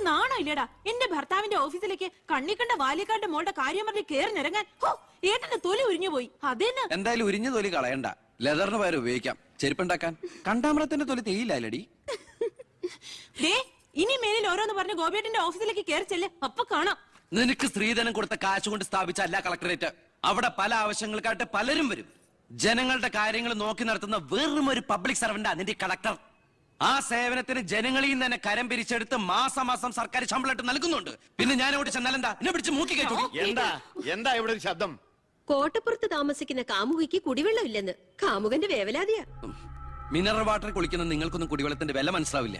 നാണോ ഇല്ലടാ എന്റെ ഭർത്താവിന്റെ ഓഫീസിലേക്ക് കണ്ണിക്കണ്ട വാലിക്കാരുടെ മോളുടെ കാര്യം പറഞ്ഞ് കേറി നിരങ്ങാൻ. ഏട്ടന്റെ തൊലി ഉരിഞ്ഞു പോയി. അതെന്നെ എന്തായാലും ഉരിഞ്ഞ തൊലി കളയണ്ട, ലെതറിന് പകരം ഉപയോഗിക്കാം. ചെരുപ്പുണ്ടാക്കാൻ കണ്ടാമറത്തിന്റെ തൊലി തെയ്യില്ലടി. ഇനി മേലിൽ ഓരോന്ന് പറഞ്ഞ് ഗോപിയേട്ടന്റെ ഓഫീസിലേക്ക് കേറി ചെല്ല്, അപ്പൊ കാണാം. നിനക്ക് സ്ത്രീധനം കൊടുത്ത കാശ് കൊണ്ട് സ്ഥാപിച്ച അല്ല കളക്ടറേറ്റ്. അവിടെ പല ആവശ്യങ്ങൾക്കായിട്ട് പലരും വരും. ജനങ്ങളുടെ കാര്യങ്ങൾ നോക്കി നടത്തുന്ന വെറും ഒരു പബ്ലിക് സർവന്റാ നിന്റെ കളക്ടർ. ആ സേവനത്തിന് ജനങ്ങളിൽ നിന്ന് തന്നെ കരം പിരിച്ചെടുത്ത് മാസം സർക്കാർ ശമ്പളം നൽകുന്നുണ്ട്. പിന്നെ ഞാൻ അവിടെ ചെന്നാലെന്താ എന്നെ പിടിച്ച് മൂക്കി കയറ്റി? എന്താ ഇവിടെ ഒരു ശബ്ദം? കോട്ടപ്പുറത്ത് താമസിക്കുന്ന കാമുകിക്ക് കുടിവെള്ളമില്ലെന്ന് കാമുകന്റെ വേവലാതിയാ. മിനറൽ വാട്ടർ കുളിക്കുന്ന നിങ്ങൾക്കൊന്നും കുടിവെള്ളത്തിന്റെ വില മനസ്സിലാവില്ല.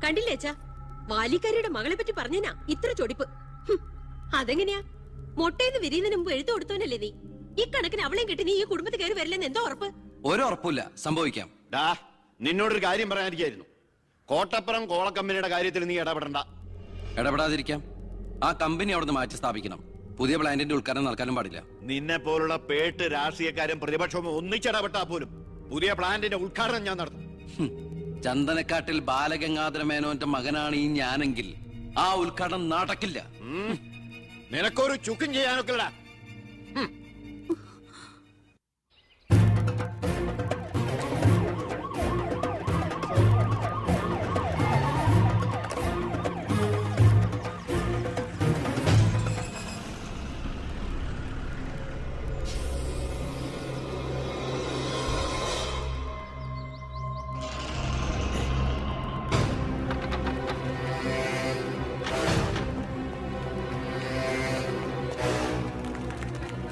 കണ്ടില്ലേച്ചാ, വാലിക്കാരിയുടെ മകളെ പറ്റി പറഞ്ഞാ ഇത്ര ചൊടിപ്പ്. അതെങ്ങനെയാ? മൊട്ടേന്ന് വിരിയുന്നതിന് മുമ്പ് എഴുത്തു കൊടുത്തവനല്ലേ നീ? ഈ കണക്കിന് അവളെയും കെട്ടി നീ ഈ കുടുംബത്തിൽ കയറി വരില്ലെന്ന് എന്തോ ഉറപ്പ്? ഒരു ഉറപ്പില്ല, സംഭവിക്കാം. നിന്നോടൊരു കാര്യം പറയാനിരിക്കായിരുന്നു. കോട്ടപ്പുറം കോള കമ്പനിയുടെ കാര്യത്തിൽ നീ ഇടപെടണ്ട. ഇടപെടാതിരിക്കാം. ആ കമ്പനി അവിടുന്ന് മാറ്റി സ്ഥാപിക്കണം. പുതിയ പ്ലാന്റിന്റെ ഉദ്ഘാടനം നടക്കാനും പാടില്ല. നിന്നെ പോലുള്ള പേട്ട് രാഷ്ട്രീയക്കാരും പ്രതിപക്ഷവും ഒന്നിച്ചിടപെട്ടാ പോലും പുതിയ പ്ലാന്റിന്റെ ഉദ്ഘാടനം ഞാൻ നടത്തും. ചന്ദനക്കാട്ടിൽ ബാലഗംഗാധര മേനോന്റെ മകനാണ് ഈ ഞാനെങ്കിൽ ആ ഉദ്ഘാടനം നടക്കില്ല. നിനക്കൊരു ചുക്കും ചെയ്യാനൊക്കെടാ.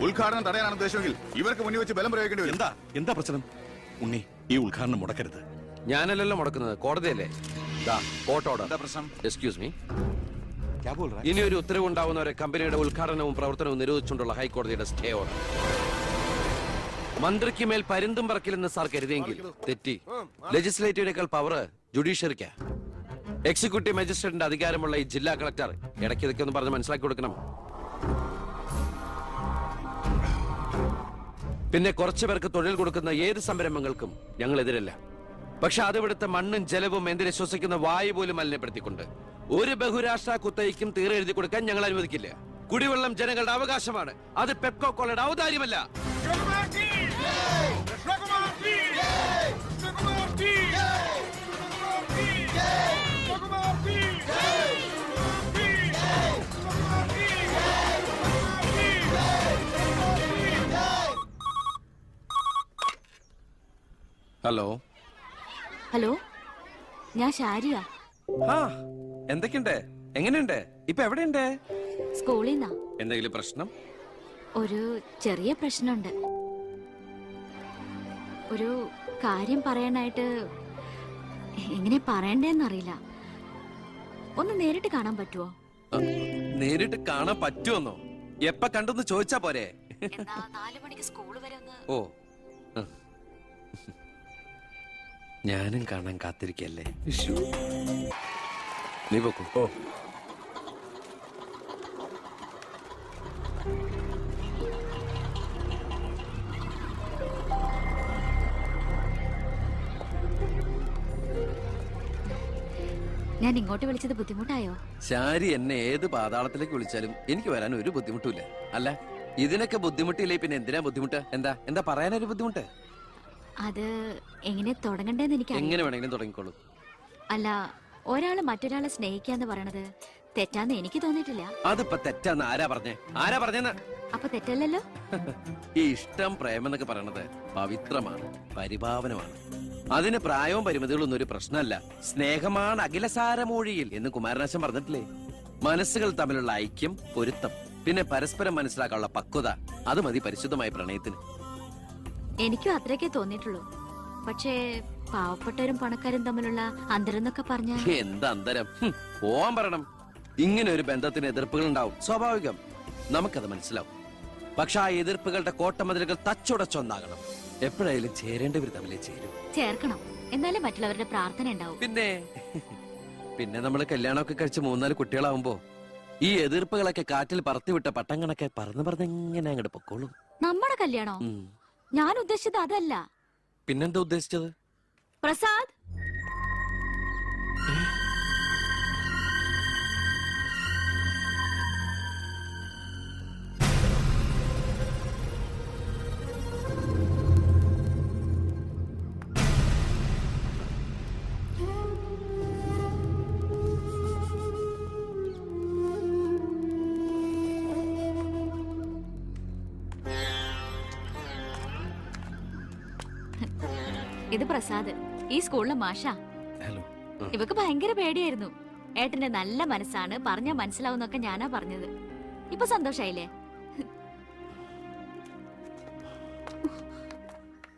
ഉദ്ഘാടനം തടയാനാണ് ഉദ്ദേശമെങ്കിൽ ഇവർക്ക് മുന്നിൽ വെച്ച് ബലം പ്രയോഗിക്കേണ്ടി വരും. എന്താ പ്രശ്നം? ഉണ്ണി, ഈ ഉദ്ഘാടനം മുടക്കരുത്. ഞാനല്ലല്ലോ മുടക്കുന്നത്, കോടതിയല്ലേ. Excuse me. ഇനി ഒരു ഉത്തരവ് ഉണ്ടാവുന്നവരെ കമ്പനിയുടെ ഉദ്ഘാടനവും പ്രവർത്തനവും നിരോധിച്ചുകൊണ്ടുള്ള ഹൈക്കോടതിയുടെ സ്റ്റേ ഓർഡർ. മന്ത്രിക്ക് മേൽ പരുന്തും പറക്കില്ലെന്ന് സാർ കരുതിയെങ്കിൽ തെറ്റി. ലെജിസ്ലേറ്റീവിനേക്കാൾ പവർ ജുഡീഷ്യറിക്കാ. എക്സിക്യൂട്ടീവ് മജിസ്ട്രേറ്റിന്റെ അധികാരമുള്ള ഈ ജില്ലാ കളക്ടർ ഇടയ്ക്ക് ഇതൊക്കെ ഒന്ന് പറഞ്ഞ് മനസ്സിലാക്കി കൊടുക്കണം. പിന്നെ കുറച്ചു പേർക്ക് തൊഴിൽ കൊടുക്കുന്ന ഏത് സംരംഭങ്ങൾക്കും ഞങ്ങൾ എതിരല്ല. പക്ഷെ അതിവിടുത്തെ മണ്ണും ജലവും എന്തിനെ ശ്വസിക്കുന്ന വായു പോലും മലിനപ്പെടുത്തിക്കൊണ്ട് ഒരു ബഹുരാഷ്ട്ര കുത്തയ്ക്കും തീരെഴുതി കൊടുക്കാൻ ഞങ്ങൾ അനുവദിക്കില്ല. കുടിവെള്ളം ജനങ്ങളുടെ അവകാശമാണ്, അത് പെപ്കോ കോളയുടെ ഔദാര്യമല്ല. ഹലോ ഹലോ, ഞാൻ ഷാരിയ. എന്തൊക്കെയുണ്ട്? എങ്ങനെയുണ്ട്? ഇപ്പൊ എവിടെയുണ്ട്? സ്കൂളിൽ നിന്നാ. എന്തെങ്കിലും പ്രശ്നം? ഒരു ചെറിയ പ്രശ്നമുണ്ട്. ഒരു കാര്യം പറയാനായിട്ട് എങ്ങനെ പറയണ്ടേന്നറിയില്ല. ഒന്ന് നേരിട്ട് കാണാൻ പറ്റുമോ? നേരിട്ട് കാണാൻ പറ്റുമെന്നോ? എപ്പ കണ്ടെന്ന് ചോദിച്ചാ പോരെ? 4 മണിക്ക് സ്കൂൾ വരെ ഒന്ന്. ഓ, ഞാനും കാണാൻ കാത്തിരിക്കല്ലേ. നീ പോക്കോ. ഓ, ഞാൻ ഇങ്ങോട്ട് വിളിച്ചത് ബുദ്ധിമുട്ടായോ? ശാരി എന്നെ ഏത് പാതാളത്തിലേക്ക് വിളിച്ചാലും എനിക്ക് വരാൻ ഒരു ബുദ്ധിമുട്ടില്ല. അല്ല, ഇതിനൊക്കെ ബുദ്ധിമുട്ടില്ലേ പിന്നെ എന്തിനാ ബുദ്ധിമുട്ട്? എന്താ പറയാനൊരു ബുദ്ധിമുട്ട്? അത് എങ്ങനെ തുടങ്ങണ്ടേന്ന് എനിക്ക് എങ്ങനെ വേണമെങ്കിലും തുടങ്ങിക്കോളൂ. അല്ല, ഒരാള് മറ്റൊരാളെ സ്നേഹിക്കാന്ന് പറയണത് തെറ്റാന്ന് എനിക്ക് തോന്നിയിട്ടില്ല. അതിപ്പോ തെറ്റാന്ന് ആരാ പറഞ്ഞെന്ന്? അപ്പൊ തെറ്റല്ലല്ലോ. ഈ ഇഷ്ടം പ്രേമം എന്നൊക്കെ പറയണത് പവിത്രമാണ്, പരിപാവനമാണ്. അതിന് പ്രായവും പരിമിതികളൊന്നും ഒരു പ്രശ്നമല്ല. സ്നേഹമാണ് അഖിലസാരമൂഴിയിൽ എന്ന് കുമാരനാശൻ പറഞ്ഞിട്ടില്ലേ? മനസ്സുകൾ തമ്മിലുള്ള ഐക്യം, പൊരുത്തം, പിന്നെ പരസ്പരം മനസ്സിലാക്കാനുള്ള പക്വത, അത് മതി പരിശുദ്ധമായ പ്രണയത്തിന്. എനിക്കും അത്രയൊക്കെ തോന്നിയിട്ടുള്ളൂ. പക്ഷേ പാവപ്പെട്ടവരും പണക്കാരും തമ്മിലുള്ള അന്തരം എന്നൊക്കെ പറഞ്ഞ എന്താ അന്തരം? പോവാൻ പറയണം. ഇങ്ങനെ ഒരു ബന്ധത്തിന് എതിർപ്പുകൾ ഉണ്ടാവും, സ്വാഭാവികം, നമുക്കത് മനസ്സിലാവും. പക്ഷെ ആ എതിർപ്പുകളുടെ കോട്ടമതിലുകൾ തച്ചുടച്ചൊന്നാകണം. എപ്പോഴായാലും ചേരേണ്ടവർ തമ്മിലേ ചേർക്കണം, എന്നാലേ മറ്റുള്ളവരുടെ പ്രാർത്ഥന ഉണ്ടാവും. പിന്നെ നമ്മള് കല്യാണമൊക്കെ കഴിച്ച് 3-4 കുട്ടികളാവുമ്പോ ഈ എതിർപ്പുകളൊക്കെ കാറ്റിൽ പറത്തിവിട്ട പട്ടങ്ങളൊക്കെ പറഞ്ഞെങ്ങനെ അങ്ങോട്ട് പൊക്കോളും. നമ്മുടെ കല്യാണോ? ഞാൻ ഉദ്ദേശിച്ചത് അതല്ല. പിന്നെന്താ ഉദ്ദേശിച്ചത്? പ്രസാദ്, ഇത് പ്രസാദ്, ഈ സ്കൂളിലെ മാഷ. ഹലോ. ഇവക്ക് ഭയങ്കര പേടിയായിരുന്നു. ഏട്ടന്റെ നല്ല മനസ്സാണ്, പറഞ്ഞാ മനസ്സിലാവുന്നൊക്കെ ഞാനാ പറഞ്ഞത്. ഇപ്പൊ സന്തോഷായില്ലേ?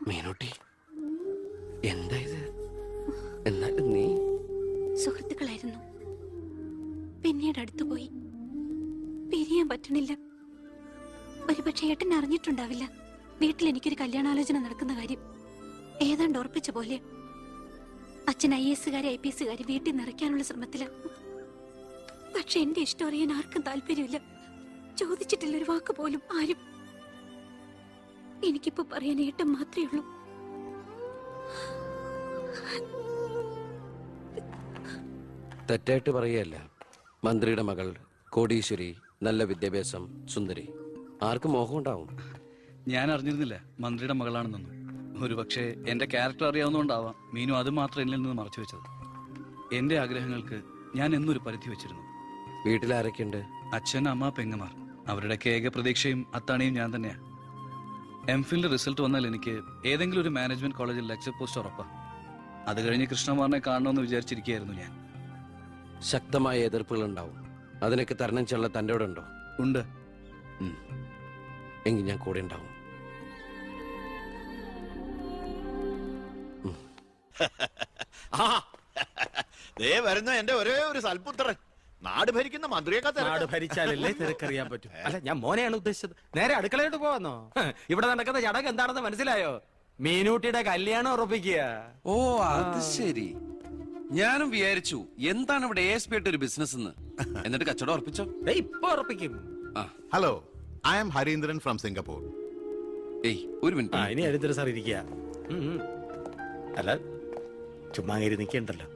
മീനൂട്ടി, എന്താ ഇത്? എന്നാലും നീ സുഹൃത്തുക്കളായിരുന്നു, പിന്നീട് അടുത്തുപോയി. പിരിയാൻ പറ്റണില്ല. ഒരുപക്ഷെ ഏട്ടൻ അറിഞ്ഞിട്ടുണ്ടാവില്ല വീട്ടിൽ എനിക്കൊരു കല്യാണാലോചന നടക്കുന്ന കാര്യം. ഏതാണ്ട് ഉറപ്പിച്ച പോലെ അച്ഛൻ IAS IPS വീട്ടിൽ നിറയ്ക്കാനുള്ള ശ്രമത്തില്. പക്ഷെ എന്റെ ഇഷ്ടം അറിയാൻ ആർക്കും താല്പര്യമില്ല. ചോദിച്ചിട്ടില്ല ഒരു വാക്ക് പോലും ആരും. എനിക്കിപ്പോ പറയാൻ ഏട്ടൻ മാത്രമേ ഉള്ളൂ. തെറ്റായിട്ട് പറയുകയല്ല. മന്ത്രിയുടെ മകൾ, കോടീശ്വരി, നല്ല വിദ്യാഭ്യാസം, സുന്ദരി. ആർക്കും മോഹം ഉണ്ടാവും. ഞാൻ അറിഞ്ഞിരുന്നില്ല മന്ത്രിയുടെ മകളാണെന്നൊന്നും. ഒരു പക്ഷേ എന്റെ ക്യാരക്ടർ അറിയാവുന്നതുകൊണ്ടാവാം മീനു അത് മാത്രം എന്നിൽ നിന്ന് മറച്ചു വെച്ചത്. എന്റെ ആഗ്രഹങ്ങൾക്ക് ഞാൻ എന്നൊരു പരിധി വെച്ചിരുന്നു. വീട്ടിൽ ആരൊക്കെയുണ്ട്? അച്ഛൻ, അമ്മ, പെങ്ങമാർ. അവരുടെയൊക്കെ ഏക പ്രതീക്ഷയും അത്താണിയും ഞാൻ തന്നെയാ. MPhilന്റെ റിസൾട്ട് വന്നാൽ എനിക്ക് ഏതെങ്കിലും ഒരു മാനേജ്മെന്റ് കോളേജിൽ ലെക്ചർ പോസ്റ്റ് ഉറപ്പാ. അത് കഴിഞ്ഞ് കൃഷ്ണകുമാറിനെ കാണണമെന്ന് വിചാരിച്ചിരിക്കുകയായിരുന്നു ഞാൻ. ശക്തമായ എതിർപ്പുകൾ ഉണ്ടാവും. അതിനൊക്കെ തരണം ചെയ്യാനുള്ള തൻ്റെ അവിടെ ഉണ്ടോ? ഉണ്ട്. എങ്കിൽ ഞാൻ കൂടെ ഉണ്ടാവും. ആ, ദേ വരുന്ന എന്റെ ഒരേ ഒരു സൽപുത്രൻ. നാട് ഭരിക്കുന്ന മന്ത്രിയൊക്കെ നാട് ഭരിച്ചാലല്ലേ തിരക്കറിയാൻ പറ്റും. അല്ല, ഞാൻ മോനെയാണ് ഉദ്ദേശിച്ചത്. നേരെ അടുക്കളയോട്ട് പോവാന്നോ? ഇവിടെ നടക്കുന്ന ചടങ്ങ് എന്താണെന്ന് മനസ്സിലായോ? മീനൂട്ടിയുടെ കല്യാണം ഉറപ്പിക്കുക. ഓ, അത് ശരി. ഞാനും വിചാരിച്ചു എന്താണ് ഇവിടെ ASP ആയിട്ട് ഒരു ബിസിനസ് എന്ന്. എന്നിട്ട് കച്ചവടം ഉറപ്പിച്ചോ? ഇപ്പൊ ഉറപ്പിക്കും. Hello, I am Harindran from Singapore. ഏയ്, ഒരു മിനിറ്റ്. ഇനി ഹരീന്ദ്രൻ സാർ ഇരിക്കുക. അല്ല, ചുമ്മാ കയറി നിൽക്കണ്ടല്ലോ.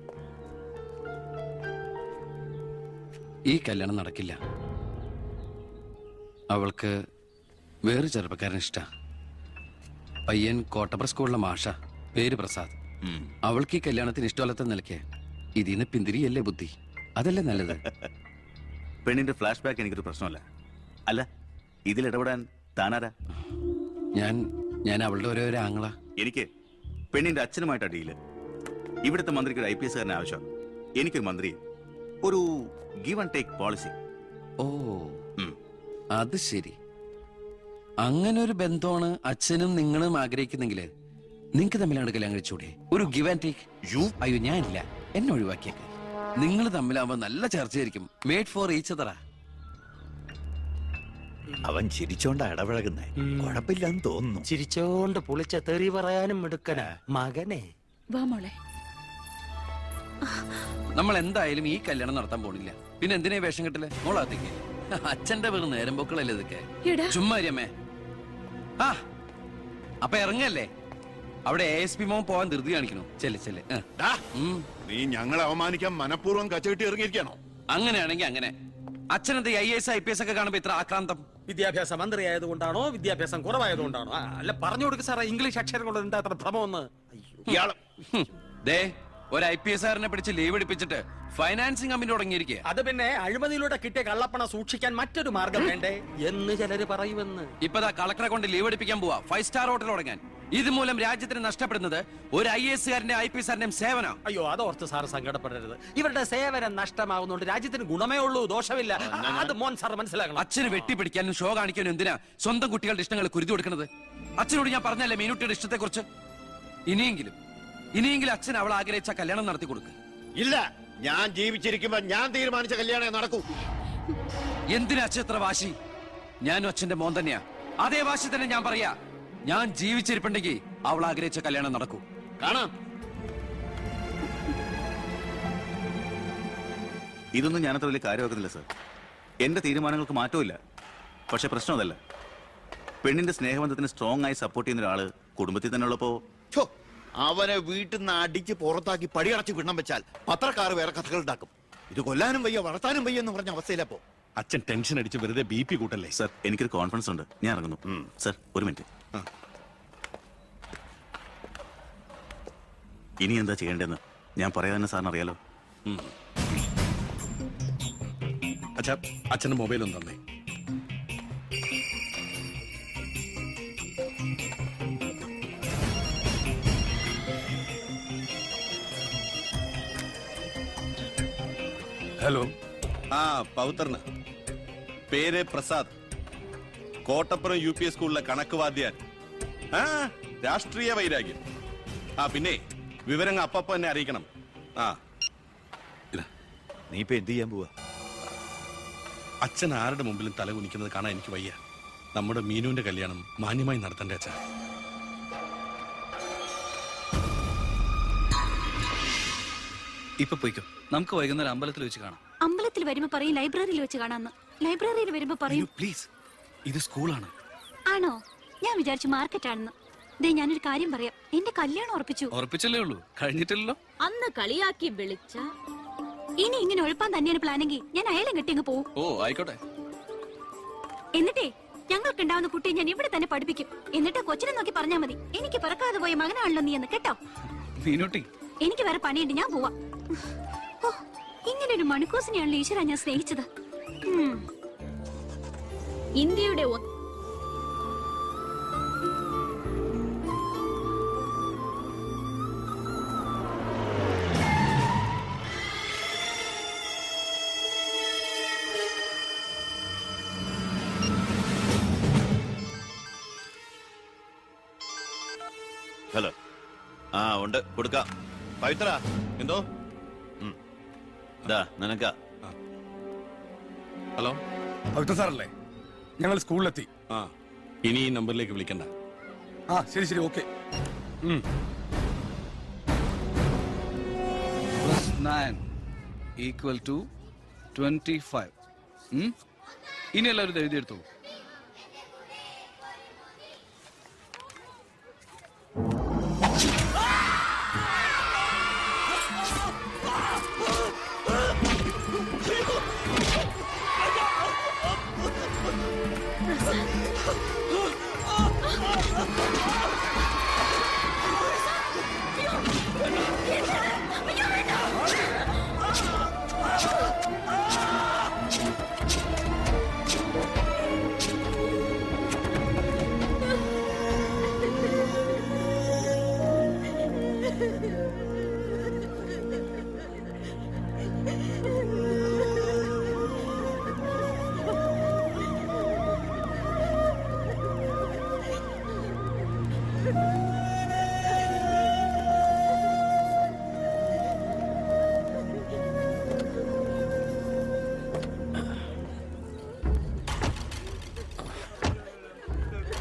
ഈ കല്യാണം നടക്കില്ല. അവൾക്ക് വേറെ ചെറുപ്പക്കാരൻ ഇഷ്ട. പയ്യൻ കോട്ടപ്പുറ സ്കൂളിലെ മാഷ, പേര് പ്രസാദ്. അവൾക്ക് ഈ കല്യാണത്തിന് ഇഷ്ടമല്ലാത്ത നിലയ്ക്ക് ഇതിന്ന് പിന്തിരിയല്ലേ ബുദ്ധി. അതല്ലേ നല്ലത്. പെണ്ണിന്റെ ഫ്ലാഷ് ബാക്ക് എനിക്കൊരു പ്രശ്നമല്ല. അല്ല, ഇതിൽ ഇടപെടാൻ താനാരാ? ഞാൻ അവളുടെ ഓരോ ആങ്ങള. എനിക്ക് പെണ്ണിന്റെ അച്ഛനുമായിട്ട് ഡീല്. ഇവിടുത്തെ മന്ത്രിക്ക് ഒരു IPS കാരനെ ആവശ്യം. എനിക്കൊരു മന്ത്രി, ഒരു ഗീവ് ആൻഡ് ടേക്ക് പോളിസി. ഓ, അത് ശരി. അങ്ങനെ ഒരു ബന്ധമാണ് അച്ഛനും നിങ്ങളും ആഗ്രഹിക്കുന്നെങ്കിൽ നിങ്ങൾക്ക് തമ്മിലാണ് കല്യാണം കഴിച്ചൂടെ? ഒരു ഗിവ് ആൻഡ് ടേക്ക്. അയ്യോ, ഞാനില്ല, എന്നെ ഒഴിവാക്കിയേക്ക്. നിങ്ങൾ തമ്മിലാവുമ്പോ നല്ല ചർച്ചയായിരിക്കും. മേഡ് ഫോർ ഈച്ച് അതറാ. അവൻ ചിരിച്ചോണ്ടാ ഇടപഴകുന്നേ. കുഴപ്പമില്ലെന്ന് തോന്നുന്നു. ചിരിച്ചോണ്ട് പുളിച്ച തെറി പറയാനും എടുക്കന മകനെ. വാ മോളെ. നമ്മൾ എന്തായാലും ഈ കല്യാണം നടത്താൻ പോണില്ല. പിന്നെ എന്തിനാ വേഷം കെട്ടില്ലേ? മോളാത്തേക്ക് അച്ഛന്റെ വെറും നേരം പോക്കളല്ലേ ഇതൊക്കെ. ചുമ്മാരിയമ്മേ. ആ, അപ്പൊ ഇറങ്ങല്ലേ? അവിടെ ASP മോൻ പോവാൻ ധൃതി കാണിക്കണു. ചെല്ല്. നീ ഞങ്ങളെ അവമാനിക്കാൻ മനഃപൂർവ്വം കച്ചകെട്ടി ഇറങ്ങിയിരിക്കണോ? അങ്ങനെയാണെങ്കിൽ അങ്ങനെ. അച്ഛനെന്താ IAS IPS ഒക്കെ കാണുമ്പോ ഇത്ര ആക്രാന്തം? വിദ്യാഭ്യാസ മന്ത്രി ആയതുകൊണ്ടാണോ, വിദ്യാഭ്യാസം കുറവായതുകൊണ്ടാണോ? അല്ല, പറഞ്ഞു കൊടുക്ക സാറേ, ഇംഗ്ലീഷ് അക്ഷരം കൊണ്ട് എന്താ അത്ര ഭ്രമമെന്ന്. ദേ, ഒരു IPS കാരനെ പിടിച്ച് ലീവ് എടുപ്പിച്ചിട്ട് ഫൈനാൻസിങ് കമ്പനി തുടങ്ങിയിരിക്കുക. അത് പിന്നെ അഴിമതിയിലൂടെ കിട്ടിയ കള്ളപ്പണം സൂക്ഷിക്കാൻ മറ്റൊരു മാർഗം വേണ്ടേ എന്ന് ചിലര് പറയുമെന്ന്. ഇപ്പതാ കളക്ടറെ കൊണ്ട് ലീവ് എടുപ്പിക്കാൻ പോവാ 5 സ്റ്റാർ ഹോട്ടൽ തുടങ്ങാൻ. ഇതുമൂലം രാജ്യത്തിന് നഷ്ടപ്പെടുന്നത് ഒരു IAS കാരന്റെ IPS കാരന്റെയും സേവനം. അയ്യോ, അതോർത്ത് സാറ് സങ്കടപ്പെടരുത്. ഇവരുടെ സേവനം നഷ്ടമാകുന്നുണ്ട് രാജ്യത്തിന് ഗുണമേ ഉള്ളൂ, ദോഷമില്ല. അത് മോൻ സാർ മനസ്സിലാക്കണം. അച്ഛന് വെട്ടിപ്പിടിക്കാനും ഷോ കാണിക്കാനും എന്തിനാ സ്വന്തം കുട്ടികളുടെ ഇഷ്ടങ്ങൾ കുരുതി കൊടുക്കുന്നത്? അച്ഛനോട് ഞാൻ പറഞ്ഞല്ലേ മീനുട്ടിയുടെ ഇഷ്ടത്തെ കുറിച്ച്. ഇനിയെങ്കിലും അച്ഛൻ അവൾ ആഗ്രഹിച്ച കല്യാണം നടത്തി കൊടുക്കുക. ഇല്ല, ഞാൻ ജീവിച്ചിരിക്കുമ്പോ ഞാൻ തീരുമാനിച്ച കല്യാണം നടക്കൂ. എന്തിനാ അച്ഛൻ എത്ര വാശി? ഞാനും അച്ഛന്റെ മോൻ തന്നെയാ. അതേ വാശി തന്നെ ഞാൻ പറയാ. ഞാൻ ജീവിച്ചിരിപ്പുണ്ടെങ്കിൽ അവൾ ആഗ്രഹിച്ച കല്യാണം നടക്കൂ. കാണാം. ഇതൊന്നും ഞാനത്ര വലിയ കാര്യമാക്കുന്നില്ല സർ. എന്റെ തീരുമാനങ്ങൾക്ക് മാറ്റമില്ല. പക്ഷെ പ്രശ്നം അതല്ല. പെണ്ണിന്റെ സ്നേഹബന്ധത്തിന് സ്ട്രോങ് ആയി സപ്പോർട്ട് ചെയ്യുന്ന ഒരാള് കുടുംബത്തിൽ തന്നെ ഉള്ളപ്പോ അവനെ വീട്ടിൽ നിന്ന് അടിച്ച് പുറത്താക്കി പടിയടച്ച് വിടണം വെച്ചാൽ പത്രക്കാർ വേറെ കഥകൾ ഉണ്ടാക്കും. ഇത് കൊല്ലാനും വയ്യ വളർത്താനും വയ്യ എന്ന് പറഞ്ഞ അവസ്ഥയിലപ്പോ അച്ഛൻ ടെൻഷൻ അടിച്ച് വെറുതെ BP കൂട്ടല്ലേ. സർ, എനിക്കൊരു കോൺഫിഡൻസ് ഉണ്ട്. ഞാൻ ഇറങ്ങുന്നു. സർ, ഒരു മിനിറ്റ്. ഇനി എന്താ ചെയ്യേണ്ടതെന്ന് ഞാൻ പറയാതെ സാറിന് അറിയാലോ. അച്ഛന്റെ മൊബൈൽ ഒന്ന് തന്നെ. ഹലോ. ആ പൗത്രന് പേര് പ്രസാദ്, കോട്ടപ്പുറം UP സ്കൂളിലെ കണക്ക് വാദ്യാൻ. ആ രാഷ്ട്രീയ വൈരാഗ്യം. ആ പിന്നെ വിവരങ്ങൾ അപ്പപ്പോ എന്നെ അറിയിക്കണം. ആ നീ ഇപ്പൊ എന്ത് ചെയ്യാൻ പോവാ? അച്ഛൻ ആരുടെ മുമ്പിലും തല കുനിക്കുന്നത് കാണാൻ എനിക്ക് വയ്യ. നമ്മുടെ മീനുവിന്റെ കല്യാണം മാന്യമായി നടത്തണ്ടേ അച്ഛൻ? ഇപ്പൊ പോയിക്കോ, നമുക്ക് വൈകുന്നേരം അമ്പലത്തിൽ വെച്ച് കാണാം. അമ്പലത്തിൽ വരുമ്പോ പറയും ലൈബ്രറിയിൽ വെച്ച് കാണാന്ന്. ലൈബ്രറിയിൽ വരുമ്പോ പറയും പ്ലീസ്, ഇത് സ്കൂളാണ്. ആണോ? ഞാൻ വിചാരിച്ചു മാർക്കറ്റ് ആണെന്ന്. ദേ ഞാനൊരു കാര്യം പറയാം, എന്റെ കല്യാണം ഉറപ്പിച്ചു. ഉറപ്പിച്ചല്ലേ ഉള്ളൂ, കഴിഞ്ഞിട്ടില്ലല്ലോ. അന്ന് കളിയാക്കി വിളിച്ച ഇനി ഇങ്ങനെ ഒഴിപ്പാൻ തന്നെയാണ് പ്ലാനെങ്കിൽ ഞാൻ അയലം കെട്ടി അങ്ങ് പോവും. ഓ ആയിക്കോട്ടെ. എന്നിട്ടേ ഞങ്ങൾക്ക് ഉണ്ടാവുന്ന കുട്ടിയെ ഞാൻ ഇവിടെ തന്നെ പഠിപ്പിക്കും. എന്നിട്ട് കൊച്ചിനെ നോക്കി പറഞ്ഞാ മതി, എനിക്ക് പിറക്കാതെ പോയ മകനാണല്ലോ നീ എന്ന്. കേട്ടോ മീനുട്ടി? എനിക്ക് വേറെ പണിയുണ്ട്, ഞാൻ പോവാ. ഓ, ഇങ്ങനെ ഒരു മണിക്കൂസിനെയാണല്ലോ ഈശ്വര ഞാൻ സ്നേഹിച്ചത്. ഇന്ത്യയുടെ ഹലോ. ആ ഉണ്ട്, കൊടുക്കാം. പവിത്ര എന്തോ? നിനക്കാ. ഹലോ പവിത്ര സാറല്ലേ? ഞങ്ങൾ സ്കൂളിലെത്തി. ആ ഇനി ഈ നമ്പറിലേക്ക് വിളിക്കണ്ട. ആ ശരി ശരി, ഓക്കെ. +9 = 25. ഇനി എല്ലാവരും ഇത് എഴുതിയെടുത്തോളൂ.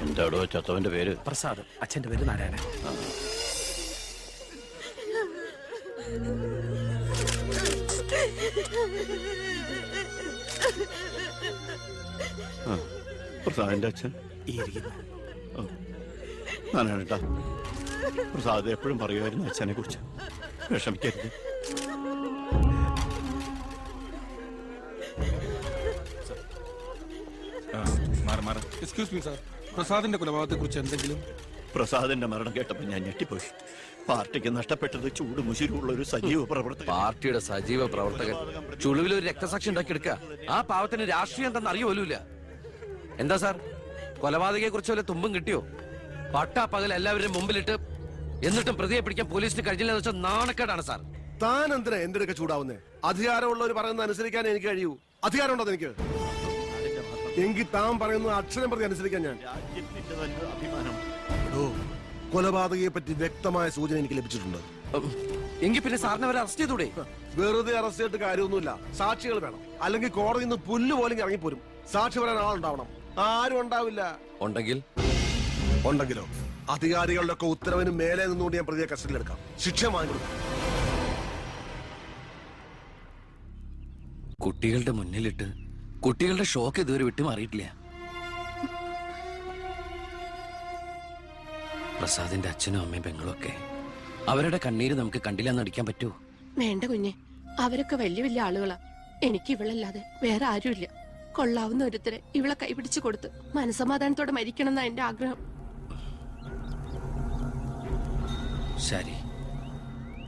എന്താടോ ചത്തവന്റെ പേര്? പ്രസാദ്. അച്ഛന്റെ പേര് നാരായണൻ. പ്രസാദിന്റെ അച്ഛൻ ഞാനാണ് കേട്ടാ. പ്രസാദ് എപ്പോഴും പറയുമായിരുന്നു അച്ഛനെ കുറിച്ച്. വിഷമിക്കരുത്. എക്സ്ക്യൂസ് മീ സാർ, പ്രസാദിന്റെ കൊലപാതകത്തെ കുറിച്ച് എന്തെങ്കിലും? പ്രസാദിന്റെ മരണം കേട്ടപ്പോൾ ഞാൻ ഞെട്ടിപ്പോയി. പാർട്ടിക്ക് നഷ്ടപ്പെട്ടത് ചൂട് മുശിരുള്ള ഒരു സജീവ പ്രവർത്തകൻ. പാർട്ടിയുടെ സജീവ പ്രവർത്തകൻ ചുളുവിൽ ഒരു രക്തസാക്ഷി ഉണ്ടാക്കിയെടുക്കുക. ആ പാവത്തിന് രാഷ്ട്രീയം എന്താണെന്ന് അറിയുമല്ല. എന്താ സാർ, കൊലപാതകയെ കുറിച്ച് വല്ല തുമ്പും കിട്ടിയോ? പട്ടാ പകൽ എല്ലാവരും മുമ്പിലിട്ട് എന്നിട്ടും പ്രതിയെ പിടിക്കാൻ പോലീസിന് കഴിഞ്ഞില്ലെന്ന് വെച്ചാൽ നാണക്കേടാണ് സാർ. താൻ എന്തിനാ എന്റെ അടുക്ക ചൂടാവുന്നേ? അധികാരമുള്ളവർ പറയുന്നത് അനുസരിക്കാൻ എനിക്ക് കഴിയൂ. അധികാരമുണ്ടോ എനിക്ക്? എങ്കിൽ താൻ പറയുന്നത് അക്ഷരം പ്രതി അനുസരിക്കാൻ ഞാൻ. കൊലപാതകയെ പറ്റി വ്യക്തമായ സൂചന എനിക്ക് ലഭിച്ചിട്ടുണ്ട്. എങ്കിൽ പിന്നെ സാറിനെ അവരെ അറസ്റ്റ് ചെയ്തൂടെ? വെറുതെ അറസ്റ്റ് ചെയ്തിട്ട് കാര്യമൊന്നുമില്ല. സാക്ഷികൾ വേണം. അല്ലെങ്കിൽ കോടതിയിൽ നിന്ന് പുല്ല് പോലും ഇറങ്ങിപ്പോരും. സാക്ഷി പറയാൻ ആളുണ്ടാവണം. ആരും ഉണ്ടാവില്ല. ഉണ്ടെങ്കിലോ അധികാരികളുടെ ഒക്കെ ഉത്തരവിന് മേലെ നിന്നുകൊണ്ട് ഞാൻ പ്രതിയെ കസ്റ്റഡിയിലെടുക്കാം. ശിക്ഷ വാങ്ങിക്കൊടുക്കാം. കുട്ടികളുടെ മുന്നിലിട്ട് കുട്ടികളുടെ ഷോക്ക് ഇതുവരെ വിട്ടുമാറിയിട്ടില്ല. പ്രസാദിന്റെ അച്ഛനും അമ്മയും പെങ്ങളും ഒക്കെ അവരുടെ കണ്ണീര് നമുക്ക് കണ്ടില്ലെന്ന് അടിക്കാൻ പറ്റുമോ? വേണ്ട കുഞ്ഞെ, അവരൊക്കെ വലിയ വലിയ ആളുകളാ. എനിക്ക് ഇവളല്ലാതെ വേറെ ആരുമില്ല. കൊള്ളാവുന്ന ഒരുത്തരെ ഇവളെ കൈപിടിച്ചു കൊടുത്ത് മനസമാധാനത്തോടെ മരിക്കണം എന്നാ എന്റെ ആഗ്രഹം. ശരി,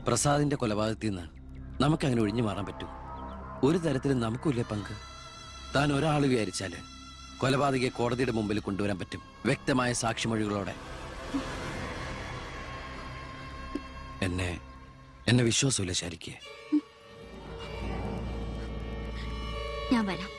പ്രസാദിന്റെ കൊലപാതകത്തിൽ നിന്ന് നമുക്ക് അങ്ങനെ ഒഴിഞ്ഞു മാറാൻ പറ്റൂ? ഒരു തരത്തിലും നമുക്കില്ലേ പങ്ക്? താൻ ഒരാൾ വിചാരിച്ചാല് കൊലപാതകയെ കോടതിയുടെ മുമ്പിൽ കൊണ്ടുവരാൻ പറ്റും, വ്യക്തമായ സാക്ഷിമൊഴികളോടെ. എന്നെ വിശ്വാസമില്ല ശരിക്ക്. ഞാൻ വരാം.